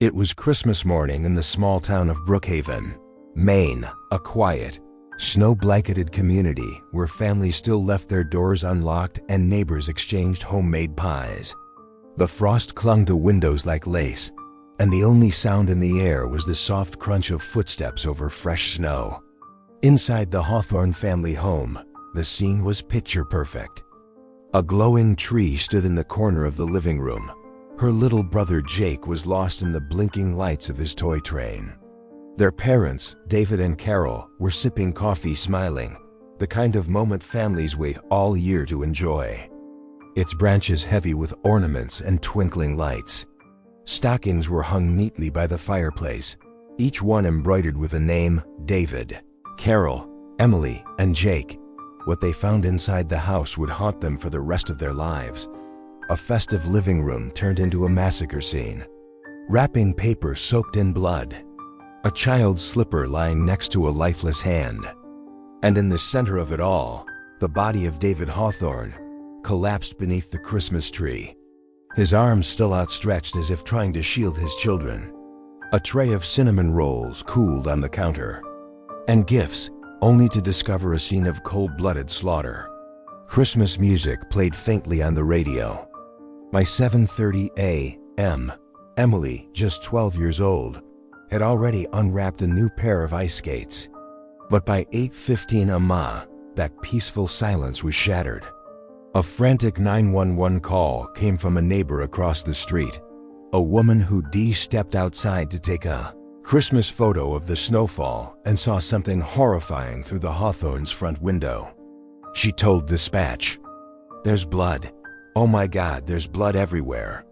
It was Christmas morning in the small town of Brookhaven, Maine, a quiet, snow-blanketed community where families still left their doors unlocked and neighbors exchanged homemade pies. The frost clung to windows like lace, and the only sound in the air was the soft crunch of footsteps over fresh snow. Inside the Hawthorne family home, the scene was picture perfect. A glowing tree stood in the corner of the living room. Her little brother Jake was lost in the blinking lights of his toy train. Their parents, David and Carol, were sipping coffee smiling, the kind of moment families wait all year to enjoy. Its branches heavy with ornaments and twinkling lights. Stockings were hung neatly by the fireplace, each one embroidered with a name: David, Carol, Emily, and Jake. What they found inside the house would haunt them for the rest of their lives. A festive living room turned into a massacre scene. Wrapping paper soaked in blood. A child's slipper lying next to a lifeless hand. And in the center of it all, the body of David Hawthorne, collapsed beneath the Christmas tree. His arms still outstretched as if trying to shield his children. A tray of cinnamon rolls cooled on the counter. And gifts, only to discover a scene of cold-blooded slaughter. Christmas music played faintly on the radio. By 7:30 a.m., Emily, just 12 years old, had already unwrapped a new pair of ice skates. But by 8:15 a.m., that peaceful silence was shattered. A frantic 911 call came from a neighbor across the street. A woman who stepped outside to take a Christmas photo of the snowfall and saw something horrifying through the Hawthorne's front window. She told dispatch, "There's blood. Oh my God, there's blood everywhere."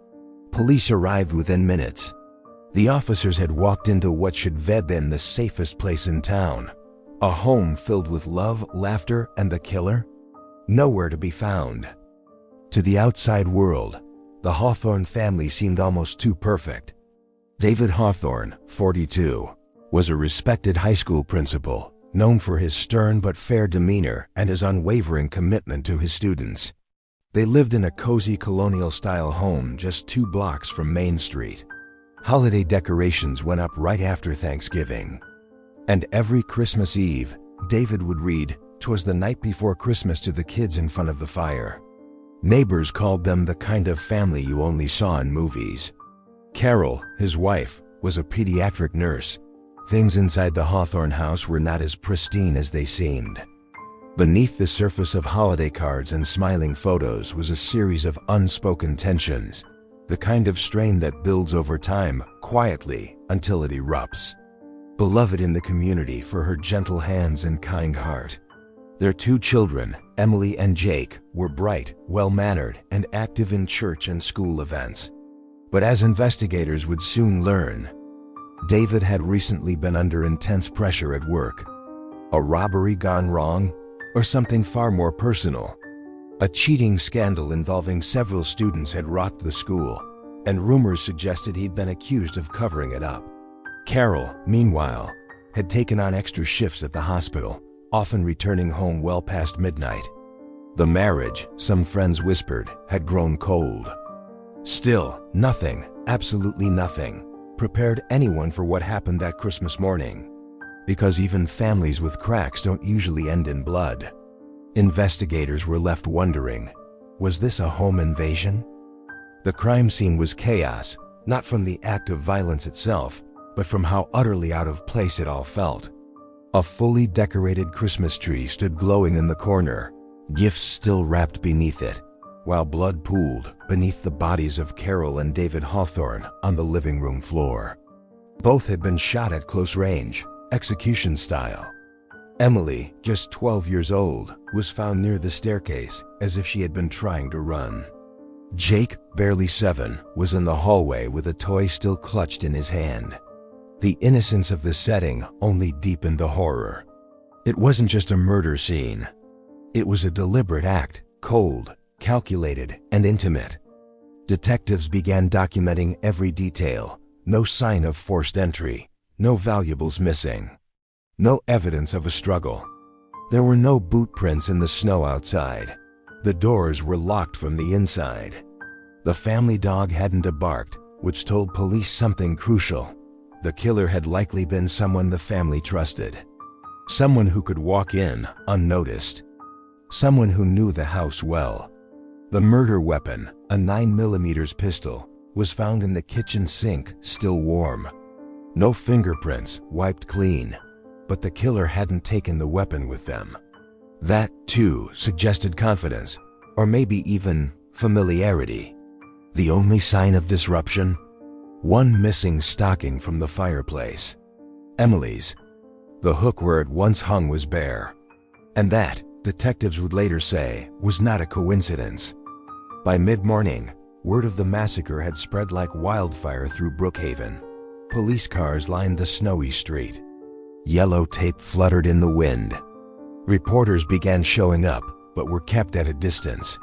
Police arrived within minutes. The officers had walked into what should have been the safest place in town. A home filled with love, laughter, and the killer? Nowhere to be found. To the outside world, the Hawthorne family seemed almost too perfect. David Hawthorne, 42, was a respected high school principal, known for his stern but fair demeanor and his unwavering commitment to his students. They lived in a cozy colonial-style home just 2 blocks from Main Street. Holiday decorations went up right after Thanksgiving. And every Christmas Eve, David would read "'Twas the Night Before Christmas" to the kids in front of the fire. Neighbors called them the kind of family you only saw in movies. Carol, his wife, was a pediatric nurse. Things inside the Hawthorne house were not as pristine as they seemed. Beneath the surface of holiday cards and smiling photos was a series of unspoken tensions, the kind of strain that builds over time, quietly, until it erupts. Beloved in the community for her gentle hands and kind heart. Their 2 children, Emily and Jake, were bright, well-mannered, and active in church and school events. But as investigators would soon learn, David had recently been under intense pressure at work. A robbery gone wrong? Or something far more personal? A cheating scandal involving several students had rocked the school, and rumors suggested he'd been accused of covering it up. Carol, meanwhile, had taken on extra shifts at the hospital, often returning home well past midnight. The marriage, some friends whispered, had grown cold. Still, nothing, absolutely nothing, prepared anyone for what happened that Christmas morning. Because even families with cracks don't usually end in blood. Investigators were left wondering, was this a home invasion? The crime scene was chaos, not from the act of violence itself, but from how utterly out of place it all felt. A fully decorated Christmas tree stood glowing in the corner, gifts still wrapped beneath it, while blood pooled beneath the bodies of Carol and David Hawthorne on the living room floor. Both had been shot at close range, execution style. Emily, just 12 years old, was found near the staircase as if she had been trying to run. Jake, barely 7, was in the hallway with a toy still clutched in his hand. The innocence of the setting only deepened the horror. It wasn't just a murder scene. It was a deliberate act, cold, calculated, and intimate. Detectives began documenting every detail. No sign of forced entry. No valuables missing. No evidence of a struggle. There were no boot prints in the snow outside. The doors were locked from the inside. The family dog hadn't barked, which told police something crucial. The killer had likely been someone the family trusted. Someone who could walk in unnoticed. Someone who knew the house well. The murder weapon, a 9mm pistol, was found in the kitchen sink, still warm. No fingerprints, wiped clean. But the killer hadn't taken the weapon with them. That, too, suggested confidence, or maybe even familiarity. The only sign of disruption? One missing stocking from the fireplace. Emily's. The hook where it once hung was bare. And that, detectives would later say, was not a coincidence. By mid-morning, word of the massacre had spread like wildfire through Brookhaven. Police cars lined the snowy street. Yellow tape fluttered in the wind. Reporters began showing up, but were kept at a distance.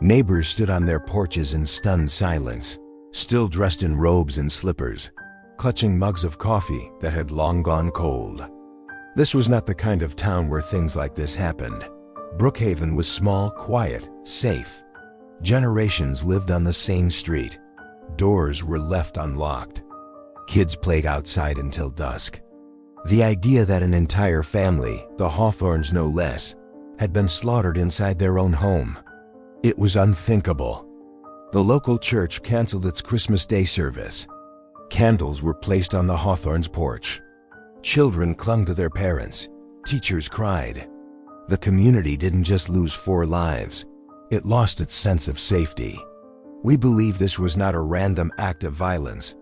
Neighbors stood on their porches in stunned silence, still dressed in robes and slippers, clutching mugs of coffee that had long gone cold. This was not the kind of town where things like this happened. Brookhaven was small, quiet, safe. Generations lived on the same street. Doors were left unlocked. Kids played outside until dusk. The idea that an entire family, the Hawthornes no less, had been slaughtered inside their own home. It was unthinkable. The local church canceled its Christmas Day service. Candles were placed on the Hawthornes' porch. Children clung to their parents. Teachers cried. The community didn't just lose 4 lives. It lost its sense of safety. We believe this was not a random act of violence.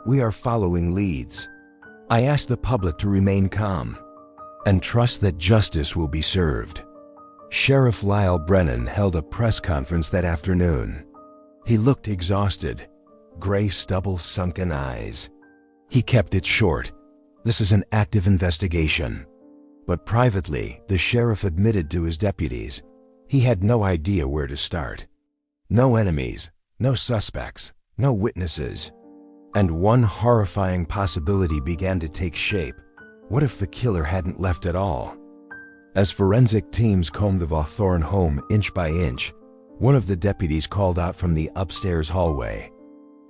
We are following leads. I ask the public to remain calm and trust that justice will be served. Sheriff Lyle Brennan held a press conference that afternoon. He looked exhausted, gray stubble, sunken eyes. He kept it short. This is an active investigation. But privately, the sheriff admitted to his deputies he had no idea where to start. No enemies, no suspects, no witnesses. And one horrifying possibility began to take shape. What if the killer hadn't left at all? As forensic teams combed the Hawthorne home inch by inch, one of the deputies called out from the upstairs hallway.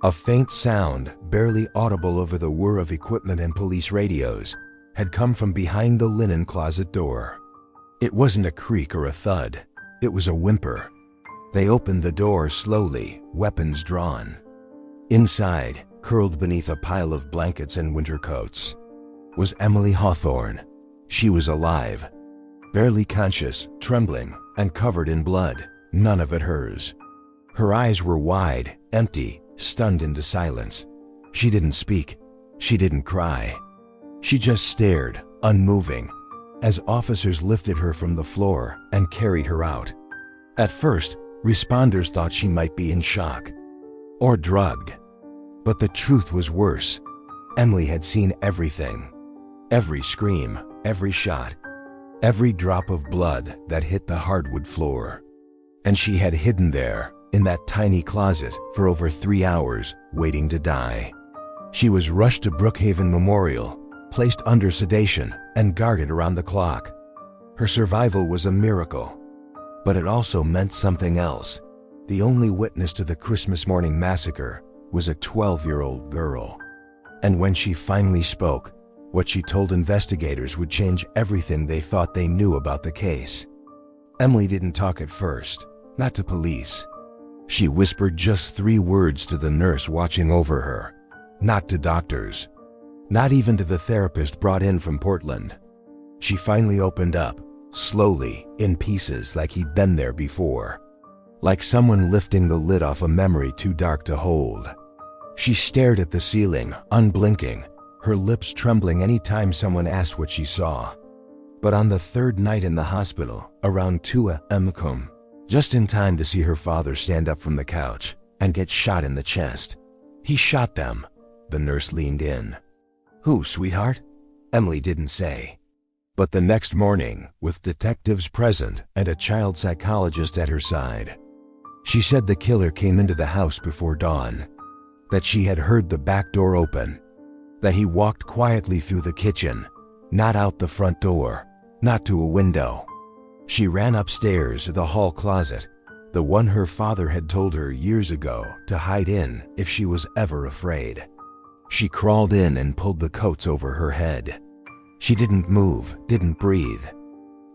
A faint sound, barely audible over the whir of equipment and police radios, had come from behind the linen closet door. It wasn't a creak or a thud. It was a whimper. They opened the door slowly, weapons drawn. Inside, curled beneath a pile of blankets and winter coats, was Emily Hawthorne. She was alive, barely conscious, trembling, and covered in blood, none of it hers. Her eyes were wide, empty, stunned into silence. She didn't speak. She didn't cry. She just stared, unmoving, as officers lifted her from the floor and carried her out. At first, responders thought she might be in shock or drugged. But the truth was worse. Emily had seen everything. Every scream, every shot, every drop of blood that hit the hardwood floor. And she had hidden there, in that tiny closet, for over 3 hours, waiting to die. She was rushed to Brookhaven Memorial, placed under sedation, and guarded around the clock. Her survival was a miracle. But it also meant something else. The only witness to the Christmas morning massacre was a 12-year-old girl. And when she finally spoke, what she told investigators would change everything they thought they knew about the case. Emily didn't talk at first, not to police. She whispered just 3 words to the nurse watching over her, not to doctors, not even to the therapist brought in from Portland. She finally opened up, slowly, in pieces, like he'd been there before. Like someone lifting the lid off a memory too dark to hold. She stared at the ceiling, unblinking, her lips trembling any time someone asked what she saw. But on the 3rd night in the hospital, around 2 a.m., just in time to see her father stand up from the couch and get shot in the chest. He shot them. The nurse leaned in. Who, sweetheart? Emily didn't say. But the next morning, with detectives present and a child psychologist at her side, she said the killer came into the house before dawn, that she had heard the back door open, that he walked quietly through the kitchen, not out the front door, not to a window. She ran upstairs to the hall closet. the one her father had told her years ago to hide in if she was ever afraid. She crawled in and pulled the coats over her head. She didn't move, didn't breathe.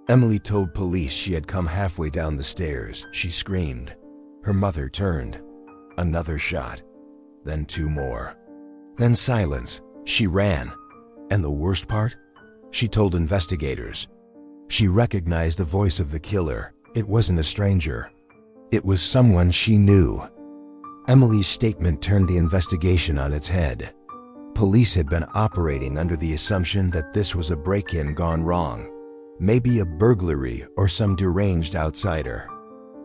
Emily told police she had come halfway down the stairs. She screamed. Her mother turned. Another shot. Then 2 more. Then silence. She ran. And the worst part? She told investigators. She recognized the voice of the killer. It wasn't a stranger. It was someone she knew. Emily's statement turned the investigation on its head. Police had been operating under the assumption that this was a break-in gone wrong. Maybe a burglary or some deranged outsider.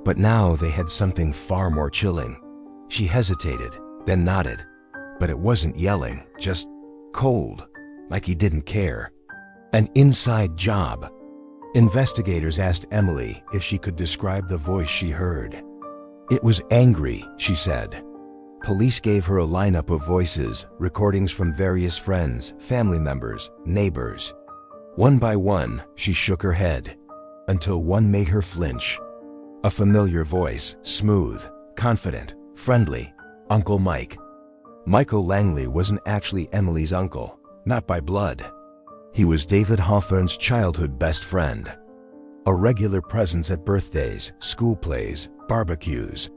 But now they had something far more chilling. She hesitated, then nodded. But it wasn't yelling, just cold, like he didn't care. An inside job. Investigators asked Emily if she could describe the voice she heard. It was angry, she said. Police gave her a lineup of voices, recordings from various friends, family members, neighbors. One by one, she shook her head, until one made her flinch. A familiar voice, smooth, confident, friendly. Uncle Mike. Michael Langley wasn't actually Emily's uncle, not by blood. He was David Hawthorne's childhood best friend. A regular presence at birthdays, school plays, barbecues.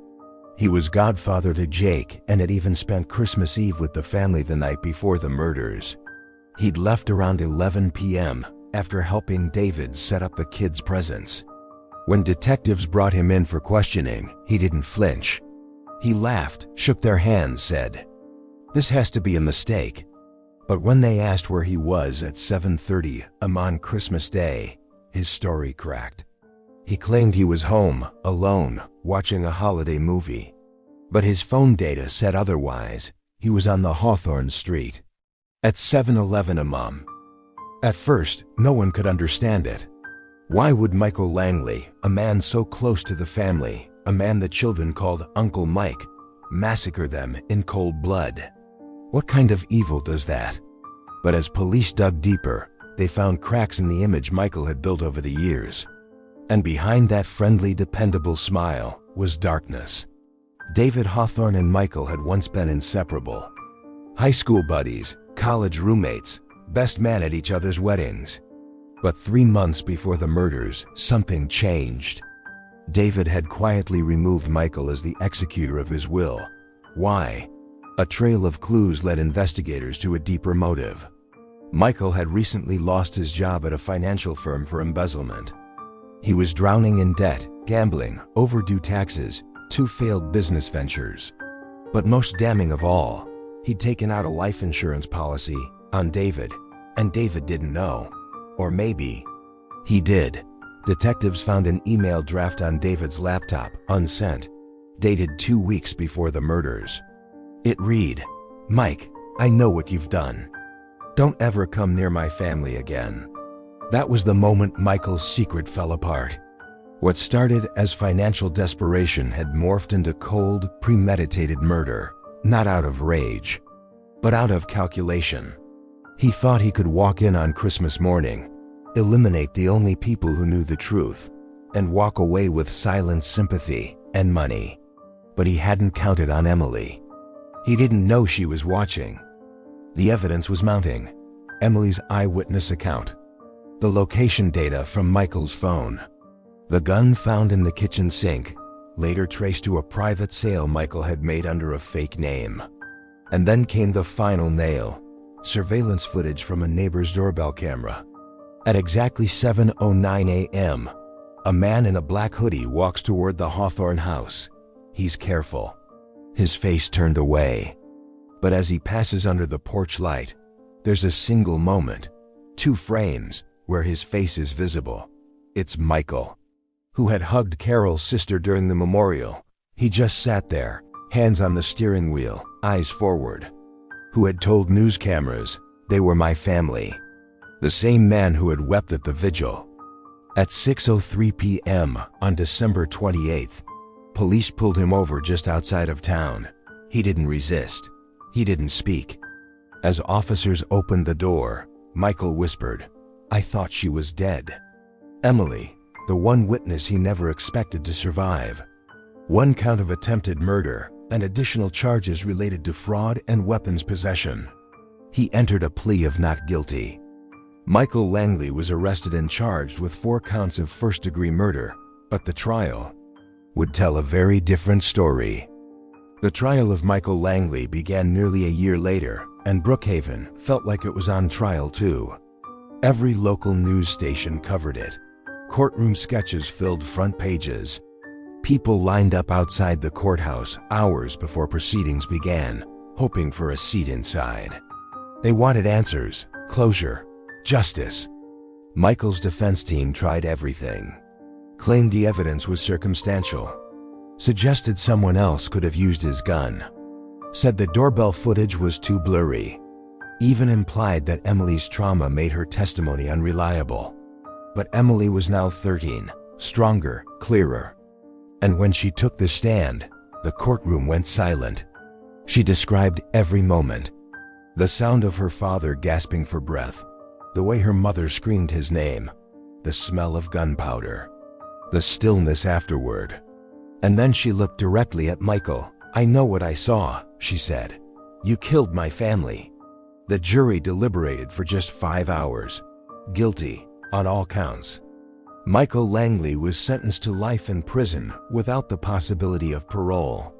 He was godfather to Jake and had even spent Christmas Eve with the family the night before the murders. He'd left around 11 p.m. after helping David set up the kids' presents. When detectives brought him in for questioning, he didn't flinch. He laughed, shook their hands, said, "This has to be a mistake." But when they asked where he was at 7:30 on Christmas Day, his story cracked. He claimed he was home, alone, watching a holiday movie. But his phone data said otherwise. He was on the Hawthorne street. At 7:11 a.m. At first, no one could understand it. Why would Michael Langley, a man so close to the family, a man the children called Uncle Mike, massacre them in cold blood? What kind of evil does that? But as police dug deeper, they found cracks in the image Michael had built over the years. And behind that friendly, dependable smile was darkness. David Hawthorne and Michael had once been inseparable. High school buddies, college roommates, best man at each other's weddings. But 3 months before the murders, something changed. David had quietly removed Michael as the executor of his will. Why? A trail of clues led investigators to a deeper motive. Michael had recently lost his job at a financial firm for embezzlement. He was drowning in debt, gambling, overdue taxes, 2 failed business ventures. But most damning of all, he'd taken out a life insurance policy on David, and David didn't know. Or maybe he did. Detectives found an email draft on David's laptop, unsent, dated 2 weeks before the murders. It read, "Mike, I know what you've done. Don't ever come near my family again." That was the moment Michael's secret fell apart. What started as financial desperation had morphed into cold, premeditated murder, not out of rage, but out of calculation. He thought he could walk in on Christmas morning, eliminate the only people who knew the truth, and walk away with silent sympathy and money. But he hadn't counted on Emily. He didn't know she was watching. The evidence was mounting. Emily's eyewitness account. The location data from Michael's phone. The gun found in the kitchen sink, later traced to a private sale Michael had made under a fake name. And then came the final nail. Surveillance footage from a neighbor's doorbell camera. At exactly 7:09 a.m., a man in a black hoodie walks toward the Hawthorne house. He's careful. His face turned away. But as he passes under the porch light, there's a single moment, 2 frames, where his face is visible. It's Michael, who had hugged Carol's sister during the memorial. He just sat there, hands on the steering wheel, eyes forward. Who had told news cameras, "They were my family." The same man who had wept at the vigil. At 6:03 p.m. on December 28th, police pulled him over just outside of town. He didn't resist. He didn't speak. As officers opened the door, Michael whispered, "I thought she was dead." Emily, the one witness he never expected to survive. one count of attempted murder, and additional charges related to fraud and weapons possession. He entered a plea of not guilty. Michael Langley was arrested and charged with 4 counts of first-degree murder, but the trial would tell a very different story. The trial of Michael Langley began nearly a year later, and Brookhaven felt like it was on trial too. Every local news station covered it. Courtroom sketches filled front pages. People lined up outside the courthouse hours before proceedings began, hoping for a seat inside. They wanted answers, closure, justice. Michael's defense team tried everything. Claimed the evidence was circumstantial. Suggested someone else could have used his gun. Said the doorbell footage was too blurry. Even implied that Emily's trauma made her testimony unreliable. But Emily was now 13, stronger, clearer. And when she took the stand, the courtroom went silent. She described every moment. The sound of her father gasping for breath, the way her mother screamed his name, the smell of gunpowder, the stillness afterward. And then she looked directly at Michael. "I know what I saw," she said. "You killed my family." The jury deliberated for just 5 hours. Guilty on all counts. Michael Langley was sentenced to life in prison without the possibility of parole.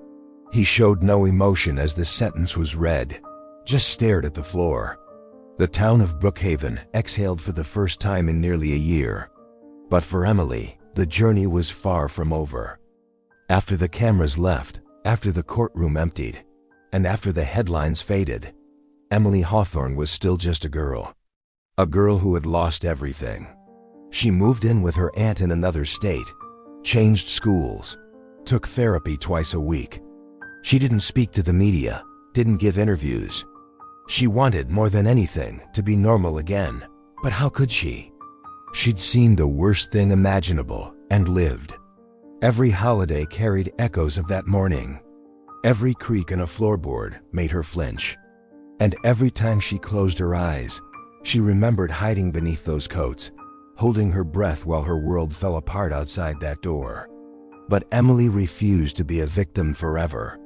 He showed no emotion as the sentence was read, just stared at the floor. The town of Brookhaven exhaled for the first time in nearly a year. But for Emily, the journey was far from over. After the cameras left, after the courtroom emptied, and after the headlines faded, Emily Hawthorne was still just a girl. A girl who had lost everything. She moved in with her aunt in another state, changed schools, took therapy twice a week. She didn't speak to the media, didn't give interviews. She wanted more than anything to be normal again, but how could she? She'd seen the worst thing imaginable and lived. Every holiday carried echoes of that morning. Every creak in a floorboard made her flinch. And every time she closed her eyes, she remembered hiding beneath those coats, holding her breath while her world fell apart outside that door. But Emily refused to be a victim forever.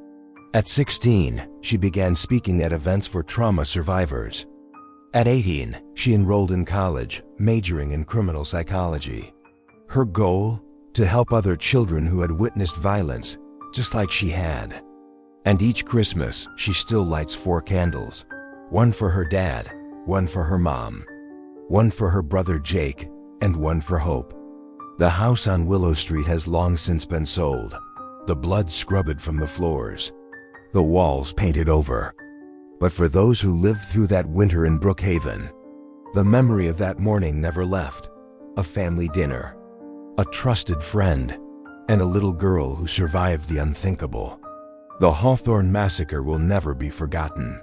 At 16, she began speaking at events for trauma survivors. At 18, she enrolled in college, majoring in criminal psychology. Her goal? To help other children who had witnessed violence, just like she had. And each Christmas, she still lights 4 candles. One for her dad, one for her mom, one for her brother Jake, and one for Hope. The house on Willow Street has long since been sold, the blood scrubbed from the floors, the walls painted over. But for those who lived through that winter in Brookhaven, the memory of that morning never left. A family dinner, a trusted friend, and a little girl who survived the unthinkable. The Hawthorne massacre will never be forgotten.